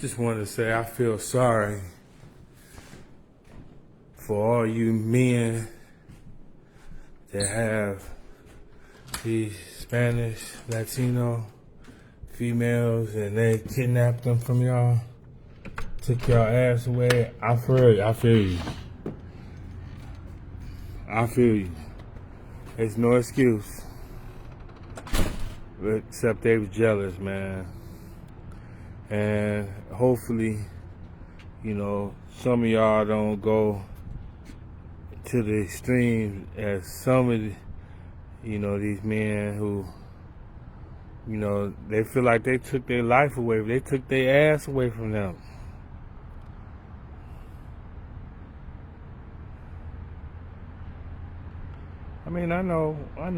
Just wanted to say I feel sorry for all you men that have these Spanish, Latino females and they kidnapped them from y'all, took y'all ass away. I feel you. I feel you. There's no excuse. Except they was jealous, man. And hopefully, some of y'all don't go to the extreme as some of these men who, they feel like they took their life away. They took their ass away from them. I mean, I know. I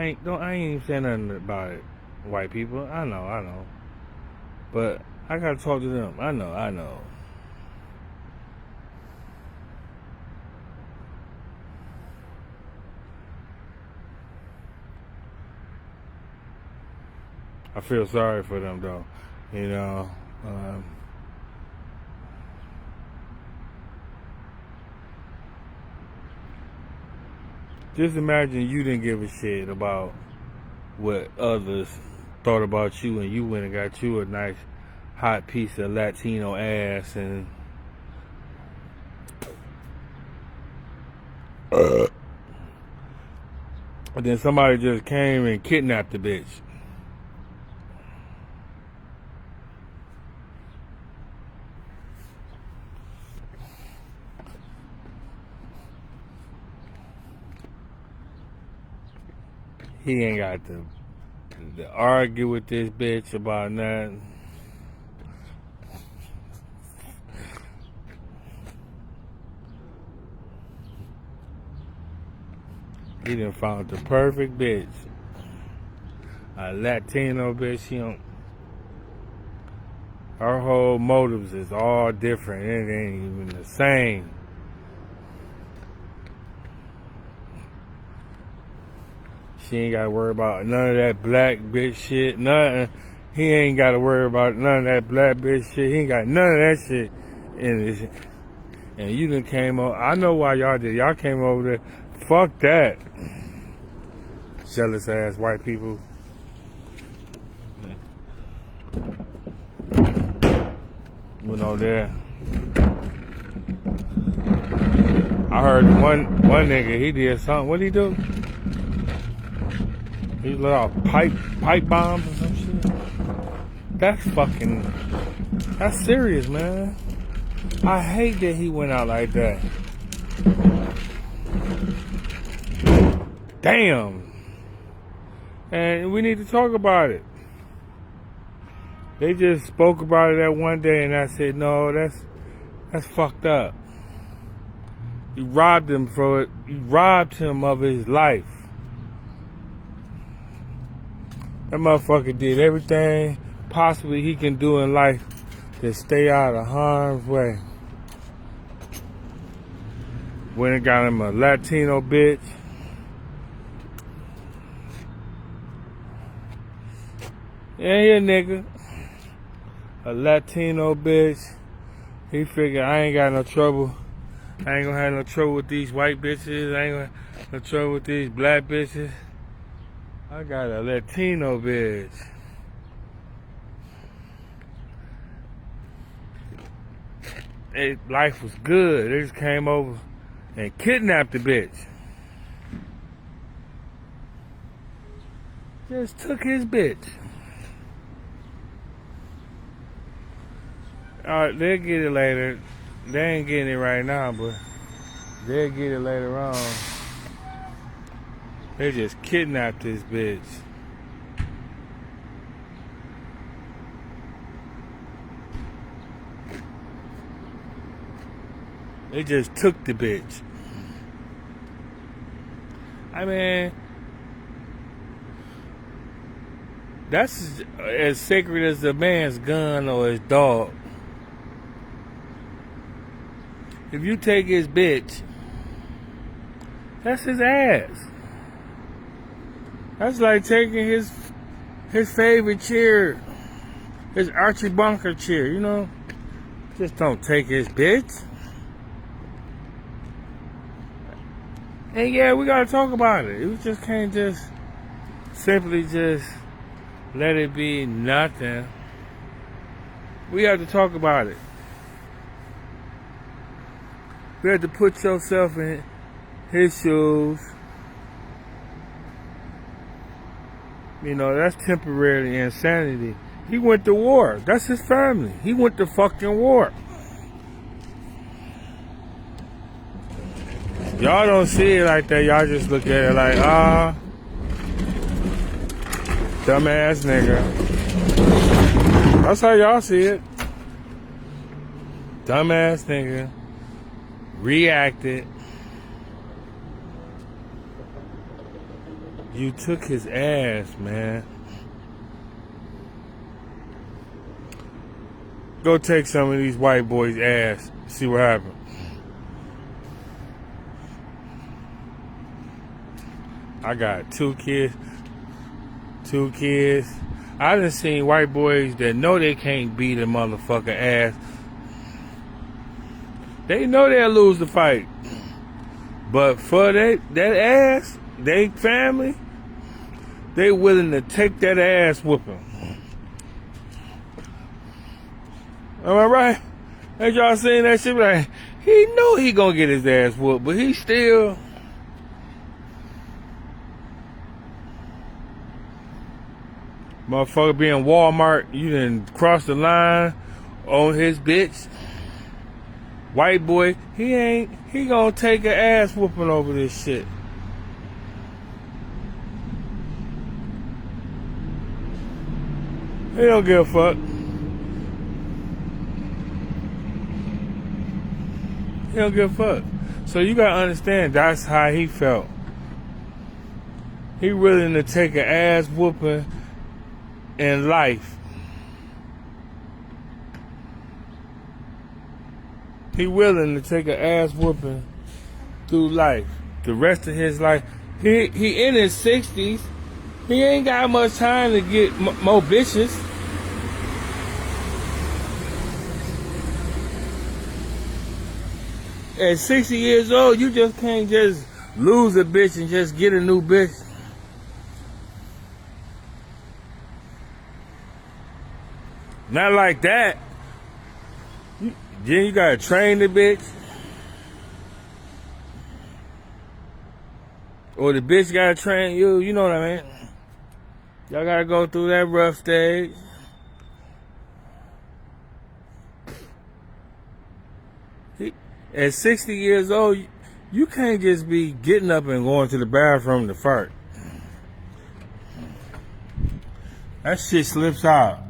ain't even saying nothing about it, white people. I know. But I gotta talk to them. I know. I feel sorry for them though. Just imagine you didn't give a shit about what others thought about you and you went and got you a nice hot piece of Latino ass and then somebody just came and kidnapped the bitch. He ain't got to argue with this bitch about nothing. He done found the perfect bitch. A Latino bitch. Her whole motives is all different. It ain't even the same. She ain't got to worry about none of that black bitch shit. Nothing. He ain't got to worry about none of that black bitch shit. He ain't got none of that shit in his. And you done came over. I know why y'all did. Y'all came over there. Fuck that. Jealous ass white people. Went over there. I heard one nigga, he did something. What'd he do? He let off pipe bombs or some shit. That's serious, man. I hate that he went out like that. Damn. And we need to talk about it. They just spoke about it that one day and I said, no, that's fucked up. You robbed him for it. You robbed him of his life. That motherfucker did everything possibly he can do in life to stay out of harm's way. Went and got him a Latino bitch. Yeah, nigga. A Latino bitch. He figured I ain't got no trouble. I ain't gonna have no trouble with these white bitches. I ain't gonna have no trouble with these black bitches. I got a Latino bitch. Life was good. They just came over and kidnapped the bitch. Just took his bitch. Alright, they'll get it later. They ain't getting it right now, but they'll get it later on. They just kidnapped this bitch. They just took the bitch. I mean, that's as sacred as a man's gun or his dog. If you take his bitch, that's his ass. That's like taking his favorite chair, his Archie Bunker chair, you know. Just don't take his bitch. And yeah, we gotta talk about it. We just can't just simply just let it be nothing. We have to talk about it. You have to put yourself in his shoes. You know, that's temporary insanity. He went to war. That's his family. He went to fucking war. Y'all don't see it like that. Y'all just look at it like, dumbass nigga. That's how y'all see it. Dumbass nigga. Reacted. You took his ass, man. Go take some of these white boys' ass. See what happens. I got two kids. I done seen white boys that know they can't beat a motherfucker ass. They know they'll lose the fight. But for that ass, they family, they willing to take that ass whooping. Am I right? Ain't y'all seen that shit? Like, he know he gonna get his ass whooped, but he still... Motherfucker being Walmart, you done cross the line on his bitch. White boy, he gonna take an ass whooping over this shit. He don't give a fuck. He don't give a fuck. So you gotta understand, that's how he felt. He willing to take an ass whooping in life. He willing to take an ass whooping through life. The rest of his life. He in his 60s. He ain't got much time to get more bitches. At 60 years old, you just can't just lose a bitch and just get a new bitch. Not like that. Then you gotta train the bitch. Or the bitch gotta train you, you know what I mean? Y'all gotta go through that rough stage. At 60 years old, you can't just be getting up and going to the bathroom to fart. That shit slips out.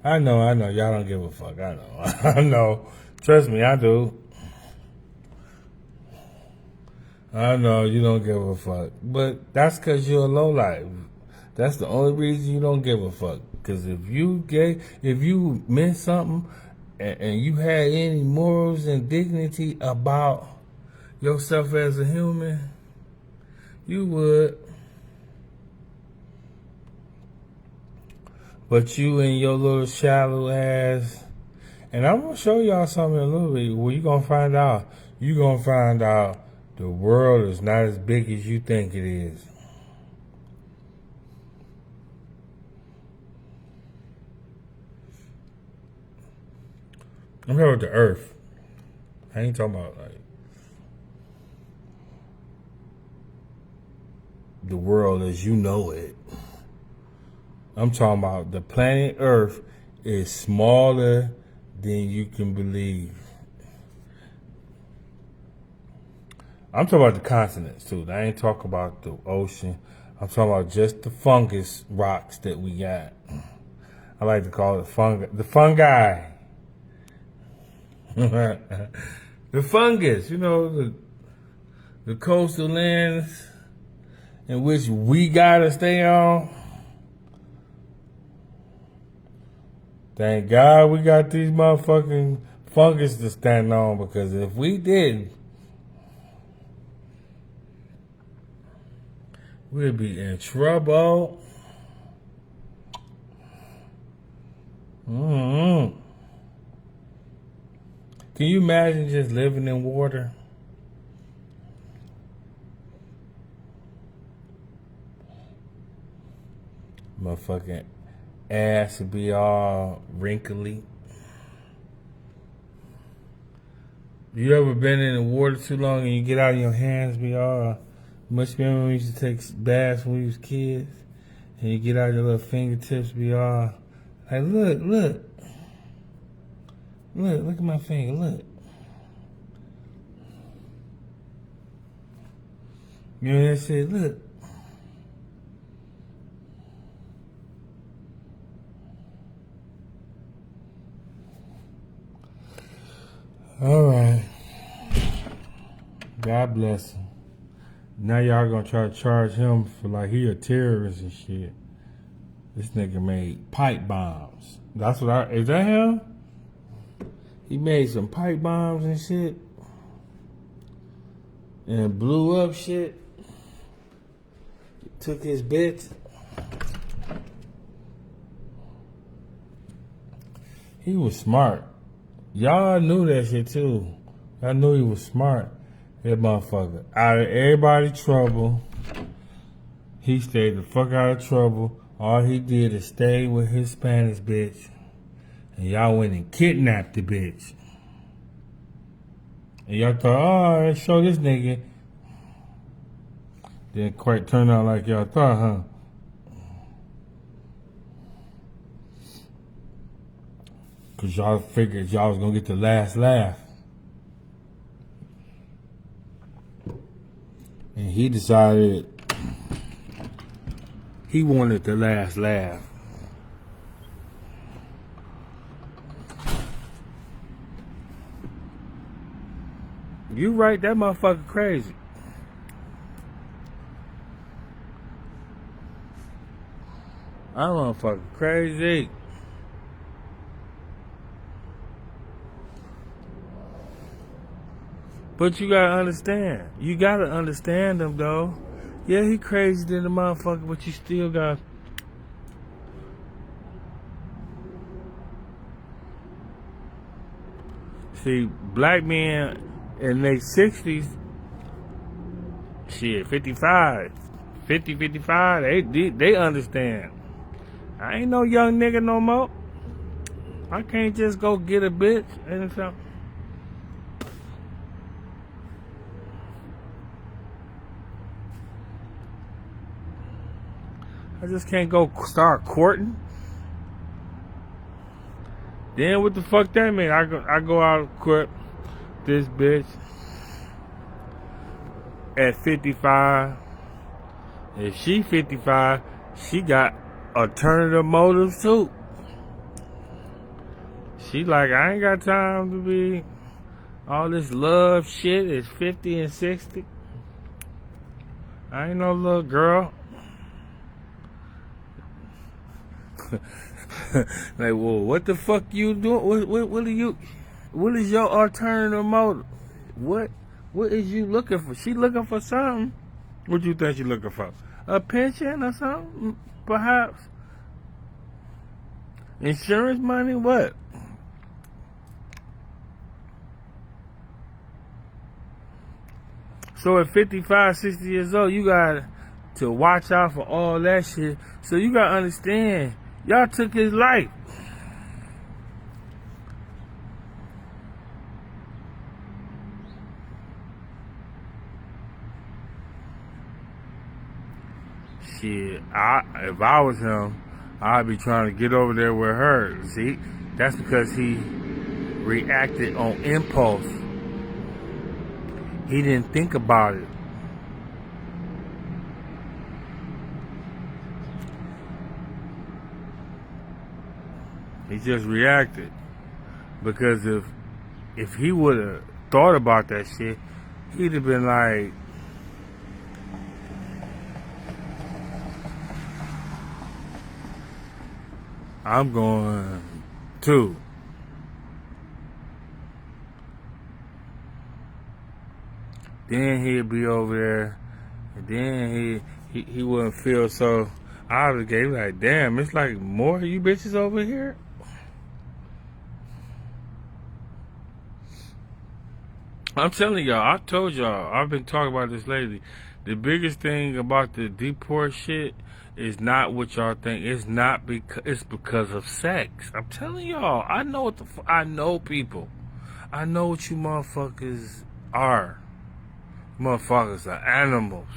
I know, y'all don't give a fuck. I know, I know. Trust me, I do. I know you don't give a fuck. But that's because you're a lowlife. That's the only reason you don't give a fuck. Because if you meant something and you had any morals and dignity about yourself as a human, you would. But you and your little shallow ass, and I'm going to show y'all something a little bit where you're going to find out. You're going to find out the world is not as big as you think it is. I'm here with the earth. I ain't talking about like the world as you know it. I'm talking about the planet Earth is smaller than you can believe. I'm talking about the continents too. I ain't talking about the ocean. I'm talking about just the fungus rocks that we got. I like to call it fungi. The fungi. The fungus, you know, the coastal lands in which we gotta stay on. Thank God we got these motherfucking fungus to stand on, because if we didn't, we'll be in trouble. Mm-hmm. Can you imagine just living in water? Motherfucking ass would be all wrinkly. You ever been in the water too long and you get out and your hands be all... Must remember when we used to take baths when we was kids? And you get out your little fingertips be all... Like, look at my finger, look. You know what I said? Look. All right. God bless him. Now y'all gonna try to charge him for like he a terrorist and shit. This nigga made pipe bombs. That's what is that him? He made some pipe bombs and shit. And blew up shit. Took his bitch. He was smart. Y'all knew that shit too. Y'all knew he was smart. That motherfucker. Out of everybody's trouble, he stayed the fuck out of trouble. All he did is stay with his Spanish bitch. And y'all went and kidnapped the bitch. And y'all thought, oh, let's show this nigga. Didn't quite turn out like y'all thought, huh? Cause y'all figured y'all was gonna get the last laugh. And he decided he wanted the last laugh. You right, that motherfucker crazy. That motherfucker crazy. But you gotta understand. You gotta understand him though. Yeah, he crazy than the motherfucker, but you still got... See, black men in their 60s, shit, 55, 50, 55, they understand. I ain't no young nigga no more. I can't just go get a bitch and something. I just can't go start courting. Then what the fuck that mean? I go out and court this bitch at 55. If she 55, she got alternative motives too. She like, I ain't got time to be all this love shit at 50 and 60. I ain't no little girl. Like, well, what the fuck you doing? What is your alternative motive? What is you looking for? She looking for something. What you think she looking for? A pension or something? Perhaps? Insurance money? What? So at 55, 60 years old, you got to watch out for all that shit. So you got to understand, y'all took his life. Shit, if I was him, I'd be trying to get over there with her. See, that's because he reacted on impulse. He didn't think about it. He just reacted. Because if he would have thought about that shit, he'd have been like, I'm going too. Then he'd be over there, and then he wouldn't feel so obligated. Like, damn, it's like more of you bitches over here. I'm telling y'all, I told y'all, I've been talking about this lately. The biggest thing about the deport shit is not what y'all think. It's not because it's because of sex. I'm telling y'all, I know what I know people. I know what you motherfuckers are. Motherfuckers are animals.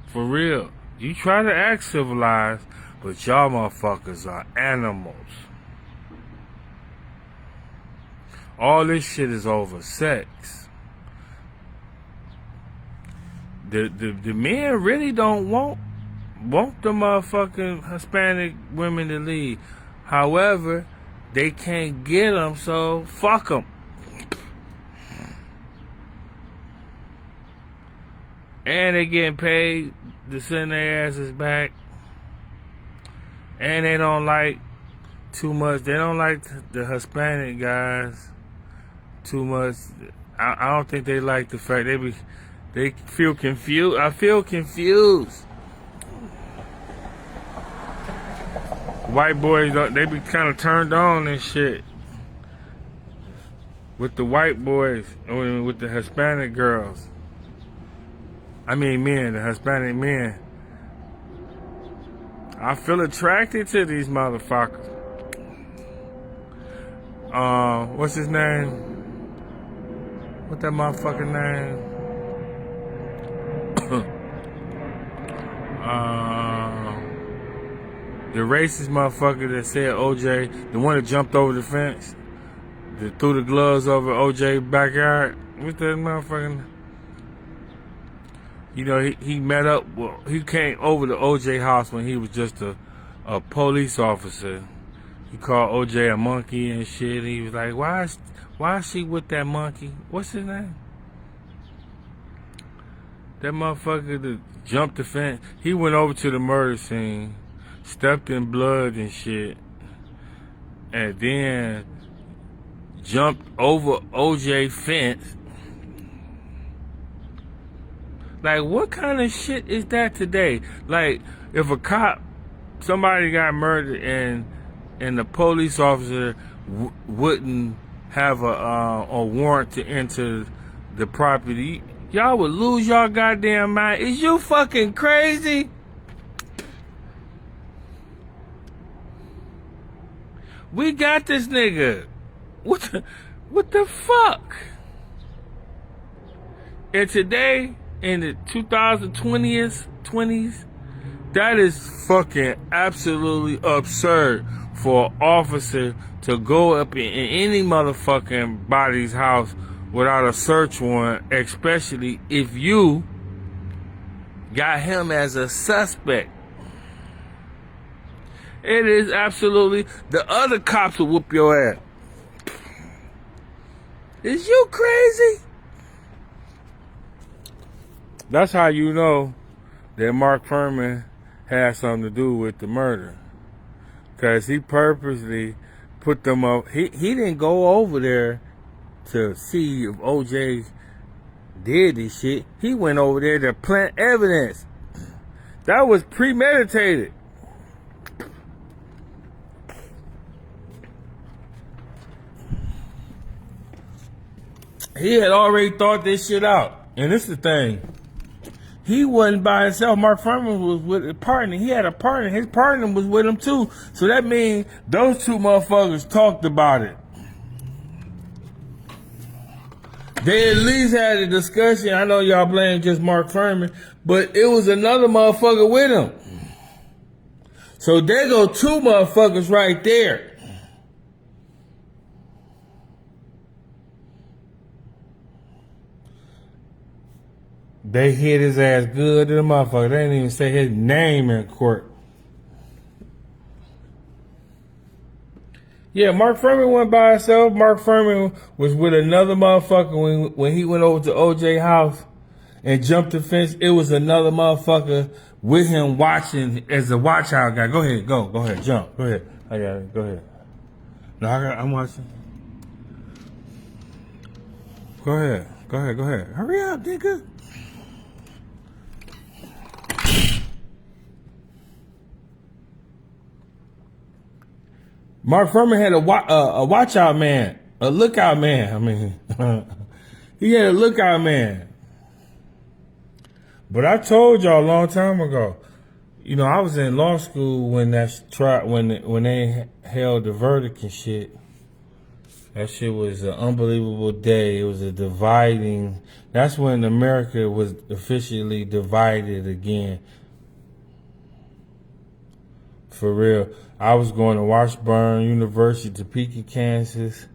For real. You try to act civilized, but y'all motherfuckers are animals. All this shit is over sex. The men really don't want the motherfucking Hispanic women to leave. However, they can't get them, so fuck them. And they getting paid to send their asses back. And they don't like too much. They don't like the Hispanic guys too much. I don't think they like the fact they feel confused. I feel confused. White boys they be kind of turned on and shit with the white boys or with the Hispanic girls. I mean men, the Hispanic men. I feel attracted to these motherfuckers. What's his name? What that motherfucking name? The racist motherfucker that said OJ, the one that jumped over the fence, that threw the gloves over OJ backyard. What's that motherfucking? You know, he met up. Well, he came over to OJ house when he was just a police officer. He called OJ a monkey and shit. He was like, why is she with that monkey? What's his name? That motherfucker that jumped the fence. He went over to the murder scene, stepped in blood and shit, and then jumped over OJ fence. Like, what kind of shit is that today? Like, if somebody got murdered and the police officer wouldn't have a warrant to enter the property, y'all would lose y'all goddamn mind. Is you fucking crazy? We got this nigga. What the fuck? And today, in the 2020s, that is fucking absolutely absurd for an officer to go up in any motherfucking body's house without a search warrant, especially if you got him as a suspect. It is absolutely, the other cops will whoop your ass. Is you crazy? That's how you know that Mark Fuhrman had something to do with the murder. Because he purposely put them up. He didn't go over there to see if OJ did this shit. He went over there to plant evidence. That was premeditated. He had already thought this shit out. And this is the thing. He wasn't by himself. Mark Fuhrman was with a partner. He had a partner. His partner was with him too. So that means those two motherfuckers talked about it. They at least had a discussion. I know y'all blame just Mark Fuhrman, but it was another motherfucker with him. So there go two motherfuckers right there. They hit his ass good to the motherfucker. They didn't even say his name in court. Yeah, Mark Fuhrman went by himself. Mark Fuhrman was with another motherfucker when he went over to OJ house and jumped the fence. It was another motherfucker with him watching as a watch out guy. Go ahead, go ahead, jump. Go ahead. I got it. Go ahead. No, I'm watching. Go ahead. Hurry up, nigga. Mark Furman had a watch out man, a lookout man. I mean, he had a lookout man. But I told y'all a long time ago, you know, I was in law school when when they held the verdict and shit. That shit was an unbelievable day. It was a dividing. That's when America was officially divided again. For real. I was going to Washburn University, Topeka, Kansas,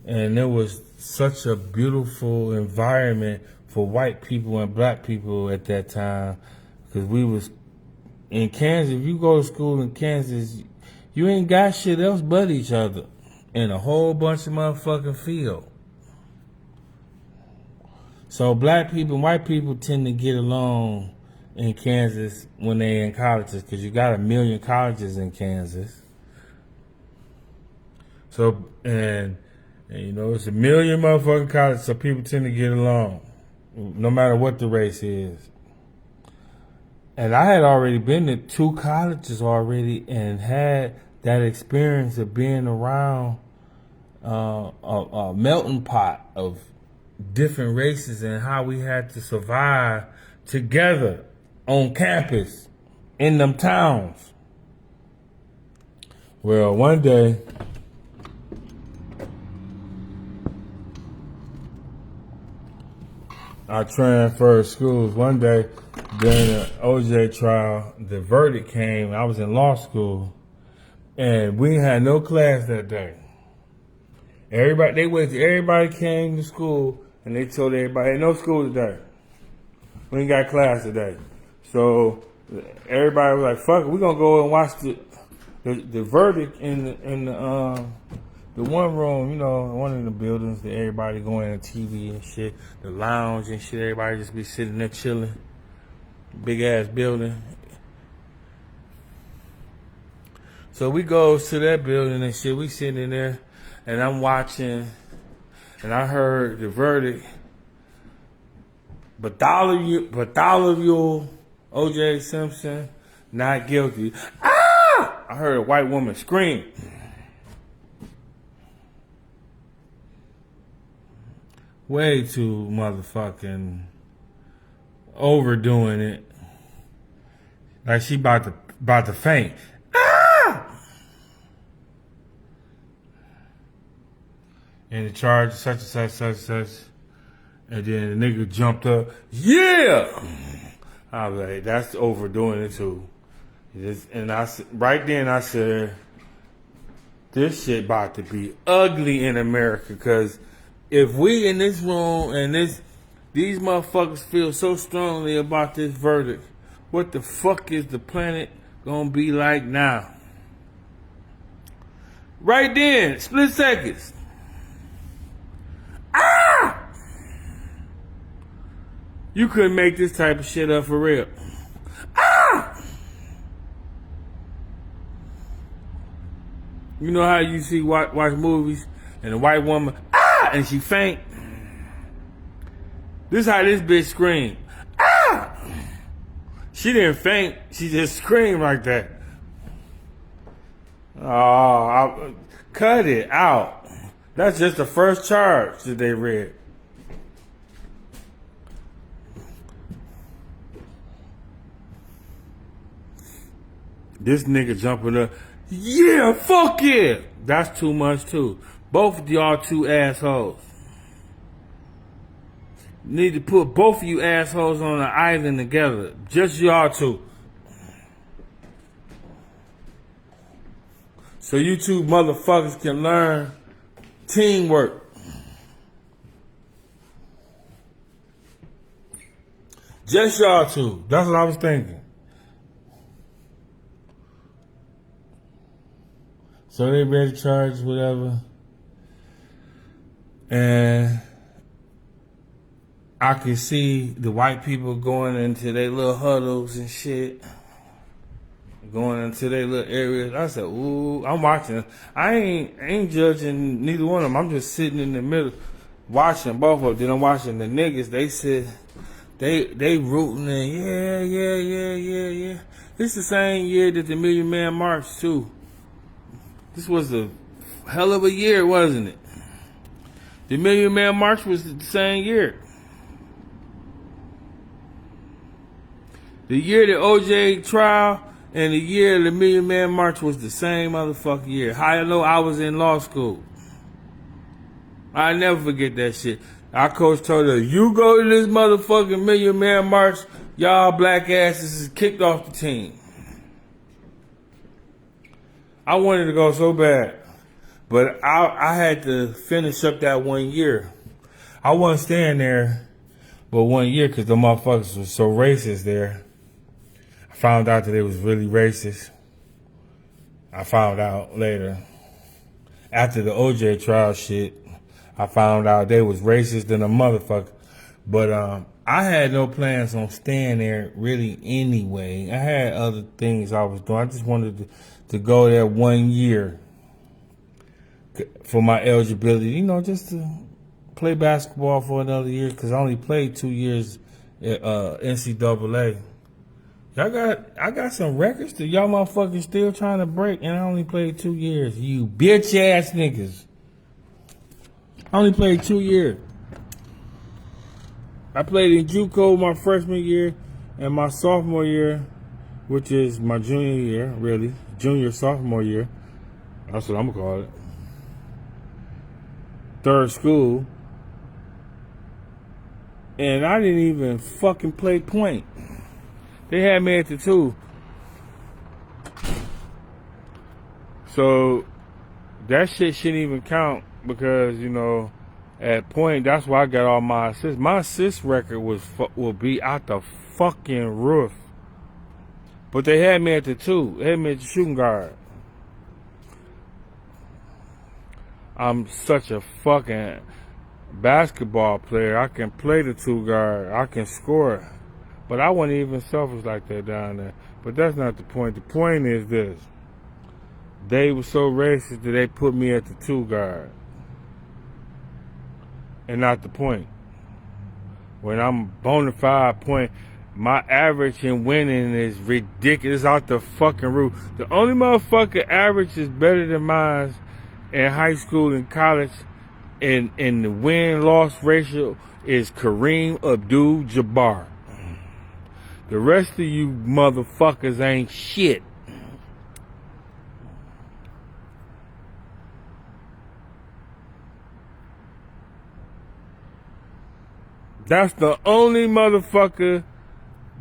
and it was such a beautiful environment for white people and black people at that time, because we was in Kansas. If you go to school in Kansas, you ain't got shit else but each other in a whole bunch of motherfucking field. So black people and white people tend to get along in Kansas when they in colleges, because you got 1 million colleges in Kansas. So, and you know, it's 1 million motherfucking colleges, so people tend to get along, no matter what the race is. And I had already been to 2 colleges already and had that experience of being around a melting pot of different races and how we had to survive together on campus in them towns. Well, one day, I transferred schools. One day during the OJ trial, the verdict came. I was in law school, and we had no class that day. Everybody came to school, and they told everybody, "Hey, no school today. We ain't got class today." So everybody was like, "Fuck it, we're gonna go and watch the verdict in the one room, you know, one of the buildings that everybody going to TV and shit, the lounge and shit. Everybody just be sitting there chilling. Big ass building." So we goes to that building and shit. We sitting in there, and I'm watching, and I heard the verdict. Bartholomew O.J. Simpson, not guilty. Ah! I heard a white woman scream. Way too motherfucking overdoing it. Like she about to faint. Ah! And the charge such and such, such and such. And then the nigga jumped up. Yeah! I was like, that's overdoing it too. And right then I said, this shit about to be ugly in America, because if we in this room and these motherfuckers feel so strongly about this verdict, what the fuck is the planet gonna be like now? Right then, split seconds. Ah! You couldn't make this type of shit up for real. Ah! You know how you see watch movies and a white woman, ah, and she faint? This is how this bitch screamed. Ah! She didn't faint. She just screamed like that. Oh, cut it out. That's just the first charge that they read. This nigga jumping up. Yeah, fuck yeah. That's too much too. Both of y'all 2 assholes. Need to put both of you assholes on an island together. Just y'all 2. So you 2 motherfuckers can learn teamwork. Just y'all 2. That's what I was thinking. So they read the charges, whatever. And I could see the white people going into their little huddles and shit. Going into their little areas. I said, ooh, I'm watching. I ain't judging neither one of them. I'm just sitting in the middle watching both of them. Then I'm watching the niggas. They said, they rooting and yeah. It's the same year that the Million Man March too. This was a hell of a year, wasn't it? The Million Man March was the same year. The year the OJ trial and the year the Million Man March was the same motherfucking year. High and low, I was in law school. I never forget that shit. Our coach told us, you go to this motherfucking Million Man March, y'all black asses is kicked off the team. I wanted to go so bad. But I had to finish up that 1 year. I wasn't staying there but 1 year because the motherfuckers were so racist there. I found out that it was really racist. I found out later. After the OJ trial shit, I found out they was racist than a motherfucker. But I had no plans on staying there really anyway. I had other things I was doing. I just wanted to go there 1 year. For my eligibility, just to play basketball for another year, because I only played 2 years at NCAA. I got some records that y'all motherfuckers still trying to break, and I only played 2 years. You bitch ass niggas. I only played 2 years. I played in JUCO my freshman year and my sophomore year, which is my junior year, really. Sophomore year. That's what I'm gonna call it. Third school, and I didn't even fucking play point. They had me at the 2. So that shit shouldn't even count because, at point, that's why I got all my assists. My assist record will be out the fucking roof. But they had me at the 2. They had me at the shooting guard. I'm such a fucking basketball player. I can play the 2 guard. I can score. But I wasn't even selfish like that down there. But that's not the point. The point is this. They were so racist that they put me at the 2 guard. And not the point. When I'm bona fide point, my average in winning is ridiculous out the fucking roof. The only motherfucker average is better than mine in high school and college, and the win-loss ratio is Kareem Abdul-Jabbar. The rest of you motherfuckers ain't shit. That's the only motherfucker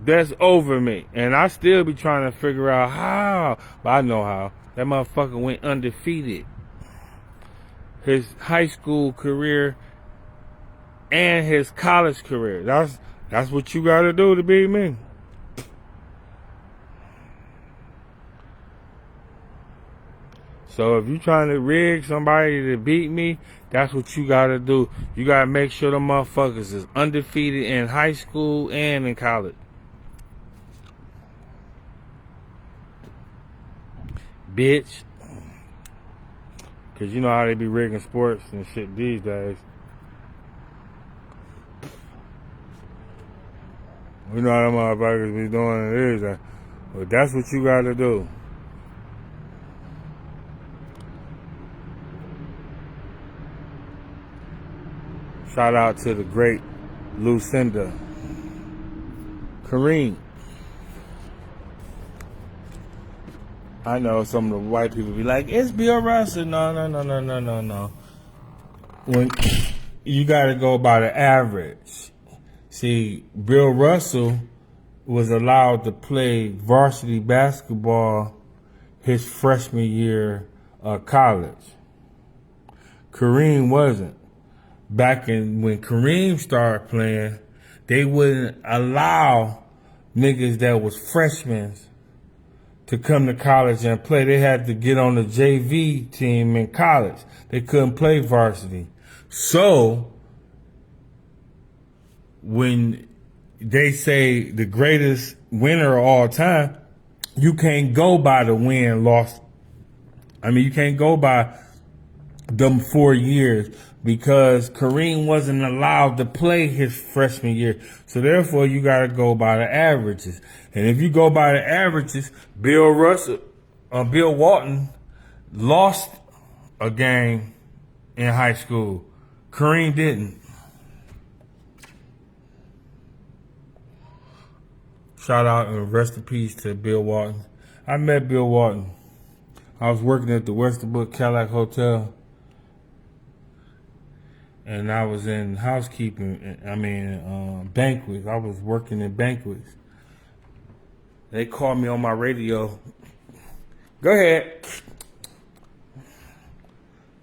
that's over me. And I still be trying to figure out how. But I know how. That motherfucker went undefeated. His high school career and his college career. That's what you gotta do to beat me. So if you trying to rig somebody to beat me, that's what you gotta do. You gotta make sure the motherfuckers is undefeated in high school and in college. Bitch. Cause you know how they be rigging sports and shit these days. You know how them motherfuckers be doing it these days. But that's what you gotta do. Shout out to the great Lucinda Kareem. I know some of the white people be like, it's Bill Russell. No. When you gotta go by the average. See, Bill Russell was allowed to play varsity basketball his freshman year of college. Kareem wasn't. Back in when Kareem started playing, they wouldn't allow niggas that was freshmen to come to college and play. They had to get on the JV team in college. They couldn't play varsity. So when they say the greatest winner of all time, you can't go by the win-loss. You can't go by them 4 years because Kareem wasn't allowed to play his freshman year. So therefore, you got to go by the averages. And if you go by the averages, Bill Walton lost a game in high school. Kareem didn't. Shout out and rest in peace to Bill Walton. I met Bill Walton. I was working at the Westerbrook Cadillac Hotel. And I was in housekeeping, banquets. I was working in banquets. They called me on my radio. Go ahead.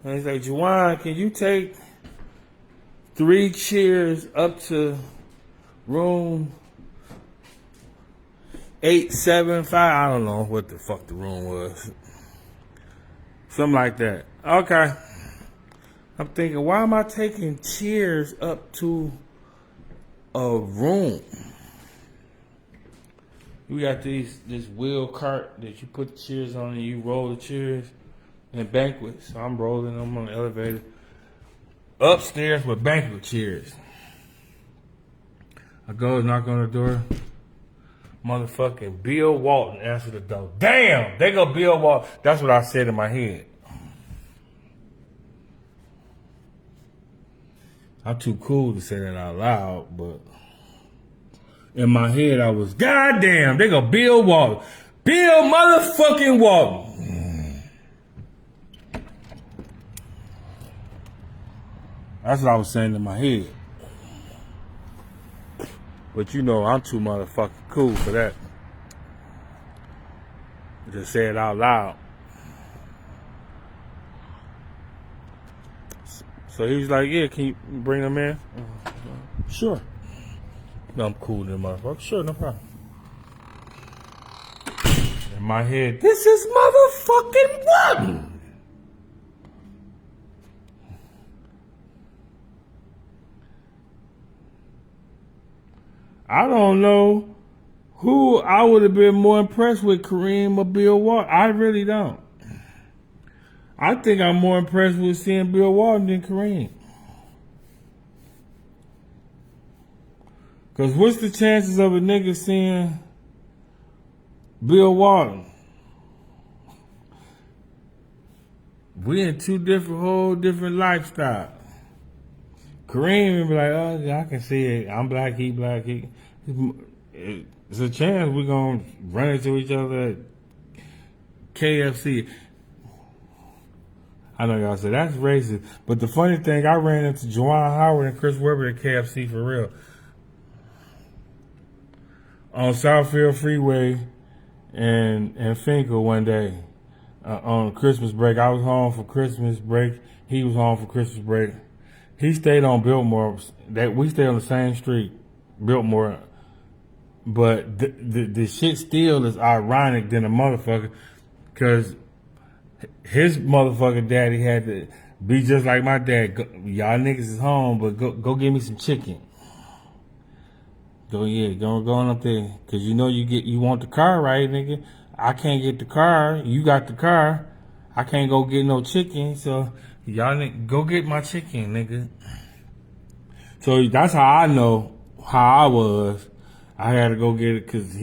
And he's like, Juwan, can you take 3 chairs up to room 875? I don't know what the fuck the room was. Something like that. Okay. I'm thinking, why am I taking chairs up to a room? We got this wheel cart that you put the chairs on and you roll the chairs in banquets. So I'm rolling them on the elevator. Upstairs with banquet chairs. I go knock on the door. Motherfucking Bill Walton answered the door. Damn, they go Bill Walton. That's what I said in my head. I'm too cool to say that out loud, but in my head I was, goddamn, they go Bill Walton. Bill motherfucking Walton. That's what I was saying in my head. But you know, I'm too motherfucking cool for that. Just say it out loud. So he was like, yeah, can you bring them in? Sure. No, I'm cool than motherfucker. Sure, no problem. In my head, this is motherfucking Walton. I don't know who I would have been more impressed with, Kareem or Bill Walton. I really don't. I think I'm more impressed with seeing Bill Walton than Kareem. Because what's the chances of a nigga seeing Bill Walton? We in two whole different lifestyles. Kareem would be like, oh, yeah, I can see it. I'm black, he black. There's a chance we're going to run into each other at KFC. I know y'all say that's racist, but the funny thing, I ran into Juwan Howard and Chris Webber at KFC for real. On Southfield Freeway and Finkel one day on Christmas break. I was home for Christmas break. He was home for Christmas break. He stayed on Biltmore. We stayed on the same street, Biltmore. But the shit still is ironic than a motherfucker, because his motherfucking daddy had to be just like my dad. Y'all niggas is home, but go get me some chicken. Go on up there, cause you know you want the car, right, nigga? I can't get the car. You got the car. I can't go get no chicken, so y'all nigga go get my chicken, nigga. So that's how I know how I was. I had to go get it, cause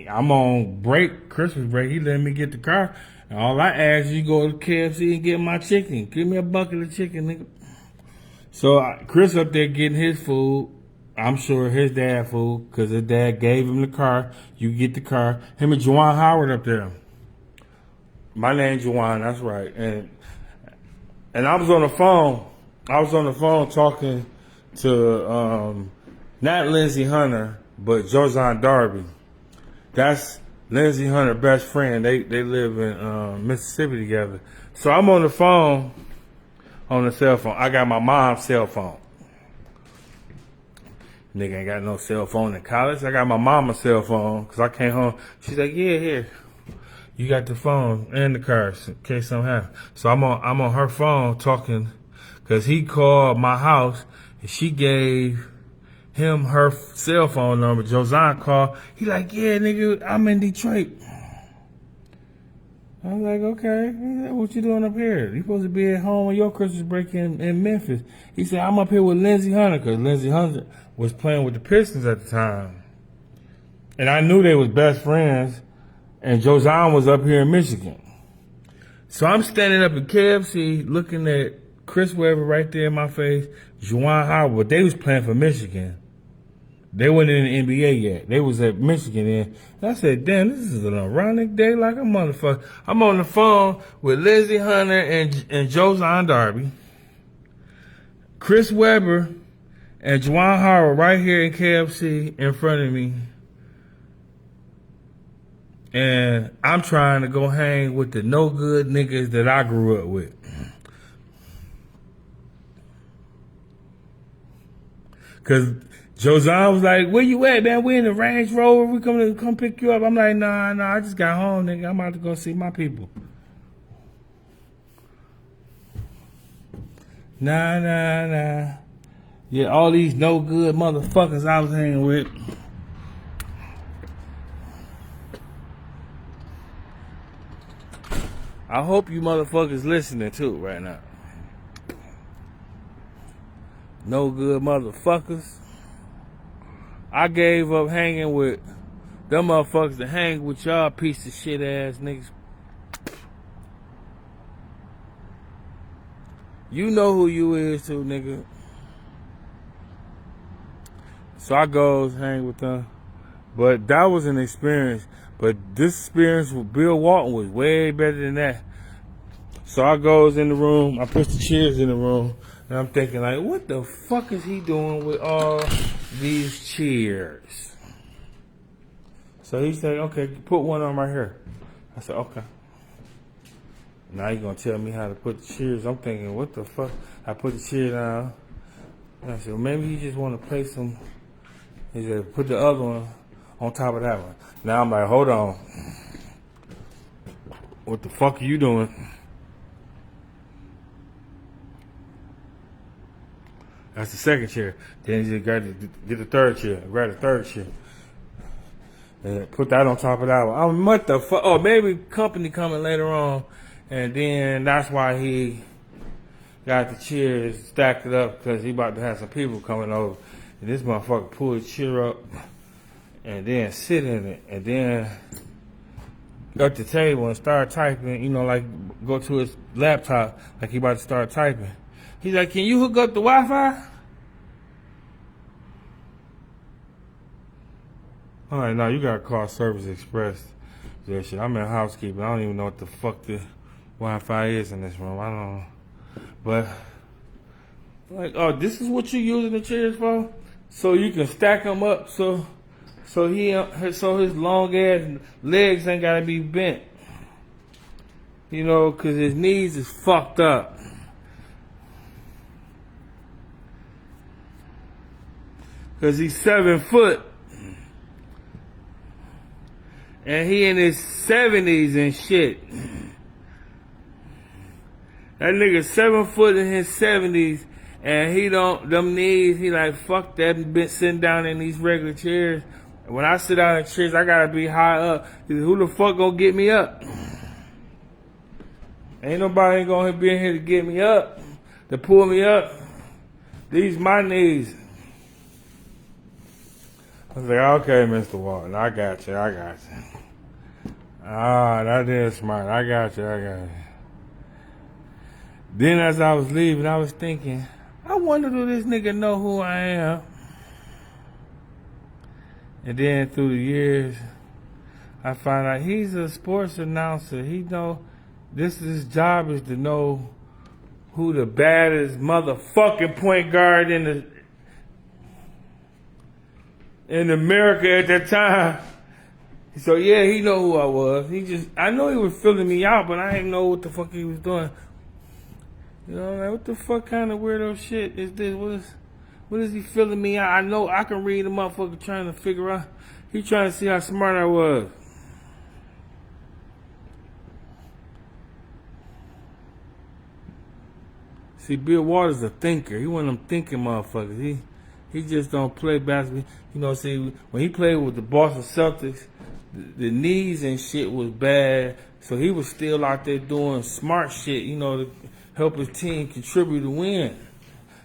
I'm on break, Christmas break. He let me get the car. And all I asked you go to KFC and get my chicken. Give me a bucket of chicken, nigga. So Chris up there getting his food. I'm sure his dad food, because his dad gave him the car. You get the car. Him and Juwan Howard up there. My name's Juwan, that's right. And I was on the phone. I was on the phone talking to not Lindsey Hunter, but Josiah Darby. That's Lindsey Hunter's best friend. They live in Mississippi together. So I'm on the phone, on the cell phone. I got my mom's cell phone. Nigga ain't got no cell phone in college. I got my mama's cell phone, because I came home. She's like, yeah, here. You got the phone and the car in case something happens. So I'm on her phone talking, because he called my house and she gave him her cell phone number. Josiah called. He like, yeah, nigga, I'm in Detroit. I was like, okay, what you doing up here? You supposed to be at home on your Christmas break in Memphis. He said, I'm up here with Lindsey Hunter, because Lindsey Hunter was playing with the Pistons at the time. And I knew they was best friends, and Josiah was up here in Michigan. So I'm standing up at KFC looking at Chris Webber right there in my face, Juwan Howard, but they was playing for Michigan. They weren't in the NBA yet. They was at Michigan then. And I said, damn, this is an ironic day like a motherfucker. I'm on the phone with Leslie Hunter and Josiah Darby. Chris Webber and Juwan Howard right here in KFC in front of me. And I'm trying to go hang with the no good niggas that I grew up with. Cause Josiah was like, where you at, man? We in the Range Rover. We come pick you up. I'm like, nah, I just got home, nigga. I'm about to go see my people. Nah. Yeah, all these no good motherfuckers I was hanging with. I hope you motherfuckers listening too right now. No good motherfuckers. I gave up hanging with them motherfuckers to hang with y'all piece of shit ass niggas. You know who you is too, nigga. So I goes hang with them. But that was an experience. But this experience with Bill Walton was way better than that. So I goes in the room, I put the chairs in the room, and I'm thinking like, what the fuck is he doing with all these chairs? So he said, okay, put one on right here. I said, okay. Now you gonna tell me how to put the chairs. I'm thinking, what the fuck? I put the chair down. And I said, well, maybe he just want to play some. He said, put the other one on top of that one. Now I'm like, hold on. What the fuck are you doing? That's the second chair. Then he just get the third chair. Grab the third chair. And put that on top of that one. What the fuck? Oh, maybe company coming later on. And then that's why he got the chairs stacked it up, because he about to have some people coming over. And this motherfucker pulled the chair up and then sit in it. And then at the table and start typing, you know, like go to his laptop like he about to start typing. He's like, can you hook up the Wi-Fi? All right, now you gotta call Service Express. That shit. I'm in housekeeping. I don't even know what the fuck the Wi-Fi is in this room. I don't know. But, like, oh, this is what you using the chairs for? So you can stack them up so his long ass legs ain't gotta be bent. You know, cause his knees is fucked up. Cause he's 7 foot. And he in his 70s and shit. That nigga 7 foot in his 70s, and he don't, them knees, he like, fuck that, been sitting down in these regular chairs. When I sit down in chairs, I gotta be high up. Who the fuck gonna get me up? Ain't nobody gonna be in here to get me up, to pull me up. These my knees. I was like, okay, Mr. Walton, I got you. Ah, that is smart. I got you. Then as I was leaving, I was thinking, I wonder do this nigga know who I am? And then through the years, I found out he's a sports announcer. He know his job is to know who the baddest motherfucking point guard in America at that time. So yeah, he know who I was. I know he was filling me out, but I didn't know what the fuck he was doing. You know, like, what the fuck kind of weirdo shit is this? What is he filling me out? I know I can read the motherfucker trying to figure out. He trying to see how smart I was. See, Bill Walton's a thinker. He one of them thinking motherfuckers. He just don't play basketball. You know, see, when he played with the Boston Celtics, the knees and shit was bad. So he was still out there doing smart shit, you know, to help his team contribute to win.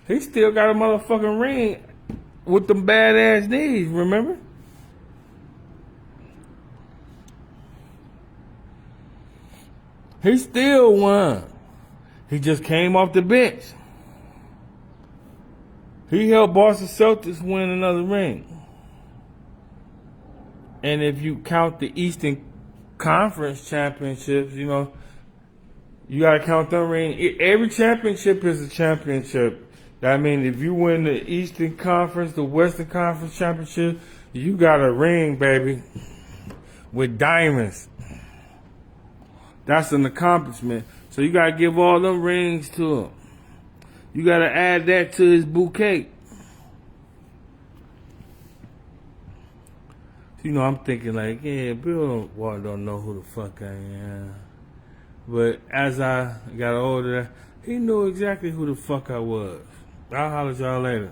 He still got a motherfucking ring with them badass knees, remember? He still won. He just came off the bench. He helped Boston Celtics win another ring. And if you count the Eastern Conference championships, you know, you gotta count them rings. Every championship is a championship. I mean, if you win the Eastern Conference, the Western Conference championship, you got a ring, baby, with diamonds. That's an accomplishment. So you gotta give all them rings to him. You gotta add that to his bouquet. You know, I'm thinking like, yeah, Bill Walton don't know who the fuck I am. But as I got older, he knew exactly who the fuck I was. I'll holler at y'all later.